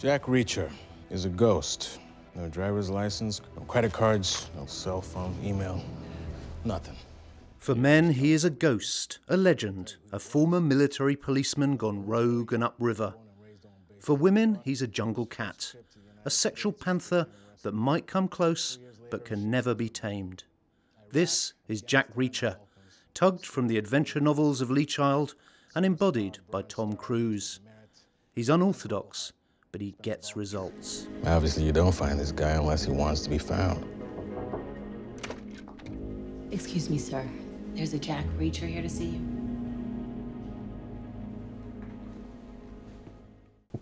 Jack Reacher is a ghost. No driver's license, no credit cards, no cell phone, email, nothing. For men, he is a ghost, a legend, a former military policeman gone rogue and upriver. For women, he's a jungle cat, a sexual panther that might come close but can never be tamed. This is Jack Reacher, tugged from the adventure novels of Lee Child and embodied by Tom Cruise. He's unorthodox, but he gets results. Obviously, you don't find this guy unless he wants to be found. Excuse me, sir. There's a Jack Reacher here to see you.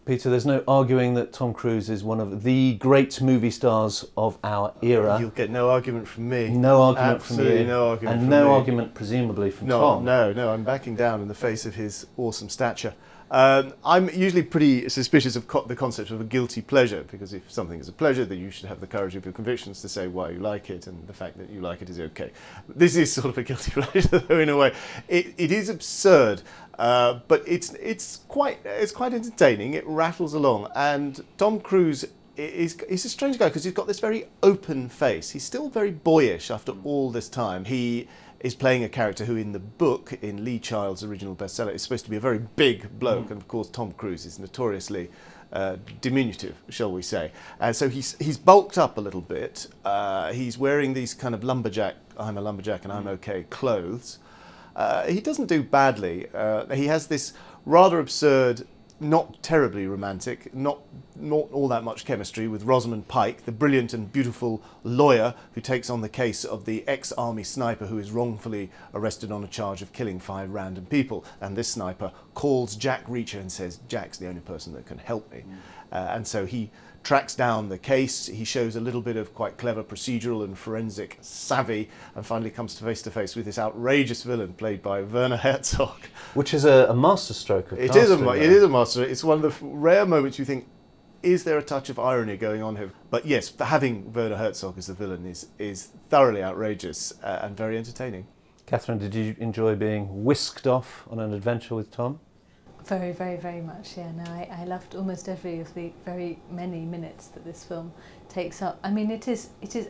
Peter, there's no arguing that Tom Cruise is one of the great movie stars of our era. You'll get no argument from me. No argument from you. Absolutely no argument and from no me. argument, presumably, from Tom. No, I'm backing down in the face of his awesome stature. I'm usually pretty suspicious of the concept of a guilty pleasure, because if something is a pleasure, then you should have the courage of your convictions to say why you like it, and the fact that you like it is okay. This is sort of a guilty pleasure, though, in a way. It is absurd, but it's quite entertaining. It rattles along, and Tom Cruise is a strange guy because he's got this very open face. He's still very boyish after all this time. He is playing a character who in the book, in Lee Child's original bestseller, is supposed to be a very big bloke, and of course Tom Cruise is notoriously diminutive, shall we say. So he's bulked up a little bit. He's wearing these kind of lumberjack, I'm a lumberjack and I'm okay clothes. He doesn't do badly. He has this rather absurd, not terribly romantic, not all that much chemistry with Rosamund Pike, the brilliant and beautiful lawyer who takes on the case of the ex-army sniper who is wrongfully arrested on a charge of killing 5 random people. And this sniper calls Jack Reacher and says, Jack's the only person that can help me. And so he tracks down the case. He shows a little bit of quite clever procedural and forensic savvy, and finally comes face to face with this outrageous villain played by Werner Herzog. Which is a masterstroke of It casting, is a master. It's one of the rare moments you think, is there a touch of irony going on here? But yes, having Werner Herzog as the villain is thoroughly outrageous and very entertaining. Catherine, did you enjoy being whisked off on an adventure with Tom? Very, very, very much, yeah. No, I loved almost every of the very many minutes that this film takes up. I mean, it is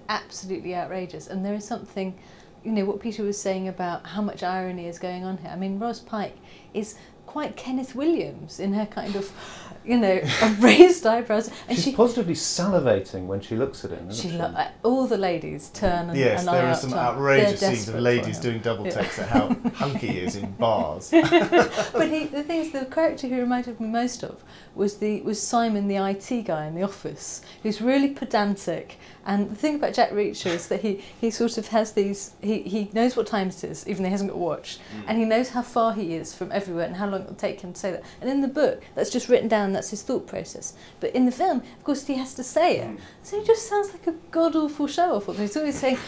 absolutely outrageous, and there is something, you know, what Peter was saying about how much irony is going on here. I mean, Ros Pike is quite Kenneth Williams in her kind of, you know, raised eyebrows. And she's positively salivating when she looks at him, isn't she? All the ladies turn and yes, and there are some outrageous scenes of ladies doing double takes at how hunky he is in bars. But the thing is, the character who reminded me most of was Simon, the IT guy in the office, who's really pedantic. And the thing about Jack Reacher is that he sort of has these, he knows what time it is, even though he hasn't got a watch, and he knows how far he is from everywhere and how long it'll take him to say that. And in the book, that's just written down, that's his thought process. But in the film, of course, he has to say it. So he just sounds like a god-awful show-off. He's always saying,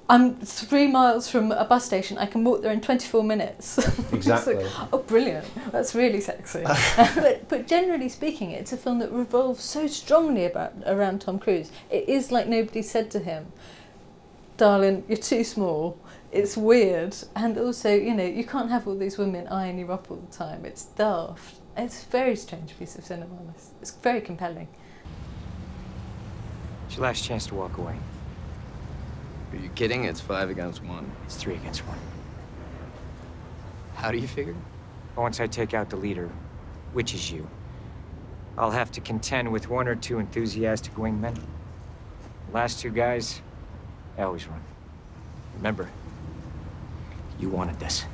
I'm 3 miles from a bus station, I can walk there in 24 minutes. Exactly. Like, oh, brilliant, that's really sexy. but generally speaking, it's a film that revolves so strongly around Tom Cruise. It is like nobody said to him, darling, you're too small, it's weird, and also, you know, you can't have all these women eyeing you up all the time. It's daft. It's a very strange piece of cinema. It's very compelling. It's your last chance to walk away. Are you kidding? It's 5 against 1. It's 3 against 1. How do you figure? Once I take out the leader, which is you, I'll have to contend with 1 or 2 enthusiastic wingmen. The last 2 guys, I always run. Remember, you wanted this.